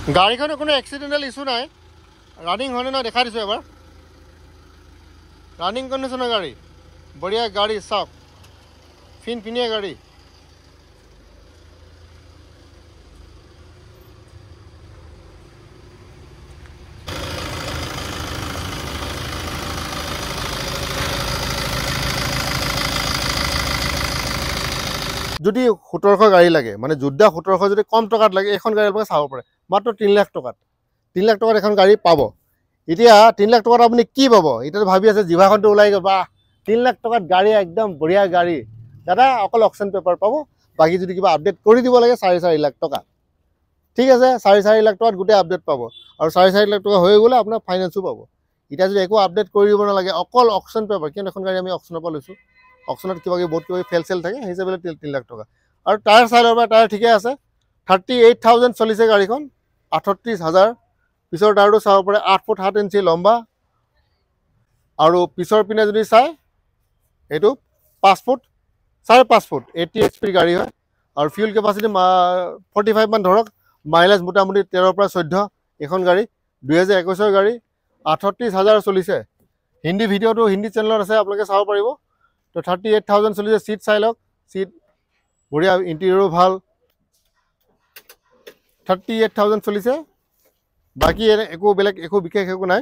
গাড়ীখনৰ কোনো accidental issue নাই ৰানিং হয়নে নহয় দেখাই দিছোঁ এবাৰ ৰানিং কণ্ডিশ্যনৰ গাড়ী বঢ়িয়া গাড়ী চাওক ফিনফিনীয়া গাড়ী যদি 1700 গাড়ী লাগে মানে যোদ্ধা 1700 যদি কম টকাত লাগে এখন গাড়ী আপোনালোকে চাব পাৰে মাত্ৰ 3 লাখ টকাত 3 লাখ টকাত এখন গাড়ী পাব এতিয়া 3 লাখ টকাত আপুনি কি পাব এতিয়া ভাবি আছে জিভাখনটো ওলাই গ'ল বা 3 লাখ টকাত গাড়ী একদম বঢ়িয়া গাড়ী দাদা অকল অকশ্যন পেপাৰ পাব বাকি যদি কিবা আপডেট কৰি দিব লাগে 4.5 লাখ টকা ঠিক আছে 4.5 লাখ টকাত গোটেই আপডেট পাব আৰু 4.5 লাখ টকা হৈ গ'লে আপোনাৰ ফাইনেন্সো পাব এতিয়া যদি একো আপডেট কৰি দিব নালাগে অকল অকশ্যন পেপাৰ কিয় এখন গাড়ী আমি অকশ্যনৰ পৰা লৈছোঁ অকশ্যনত কিবা বহুত কিবা ফেল চেল থাকে সেই হিচাপে 3 লাখ টকা আৰু টায়াৰ চাইডৰ পৰা টায়াৰ ঠিকে আছে 38,000 চলিছে গাড়ীখন 38,000 পিছৰ টায়াৰটো চাব পাৰে 8 ফুট 7 ইঞ্চি লম্বা আৰু পিছৰ পিনে যদি চাই এইটো 5 ফুট 5.5 ফুট 80 HP গাড়ী হয় আৰু ফিউল কেপাচিটি 45 মান ধৰক মাইলেজ মোটামুটি 13 পৰা 14 এখন গাড়ী 2021 ৰ গাড়ী 38,000 চলিছে হিন্দী ভিডিঅ'টো হিন্দী চেনেলত আছে আপোনালোকে চাব পাৰিব তো 38,000 চলিছে সিট চাই লওক সিট বঢ়িয়া ইণ্টেৰিয়ৰো ভাল 38,000 চলিছে বাকি একো বেলেগ একো বিশেষ একো নাই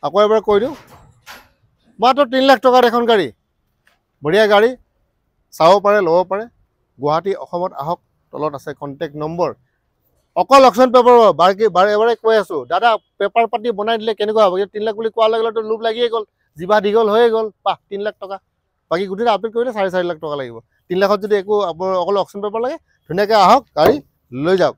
আকৌ এবাৰ কৈ দিওঁ মাত্ৰ 3 লাখ টকাৰ এখন গাড়ী বঢ়িয়া গাড়ী চাব পাৰে ল'ব পাৰে গুৱাহাটী অসমত আহক তলত আছে কণ্টেক্ট নম্বৰ অকল অকশ্যন পেপাৰ বাৰে এবাৰে কৈ আছোঁ দাদা পেপাৰ পাতি বনাই দিলে কেনেকুৱা হ'ব 3 লাখ বুলি কোৱাৰ লগে লগে লোভ লাগিয়ে গ'ল জিভা দীঘল হৈয়ে গ'ল 3 লাখ টকা বাকি গোটেই আপডেট কৰিলে 4.5 লাখ টকা লাগিব 3 লাখত যদি একো আপোনাৰ অকল অকশ্যন পেপাৰ লাগে ধুনীয়াকৈ আহক গাড়ী লৈ যাওক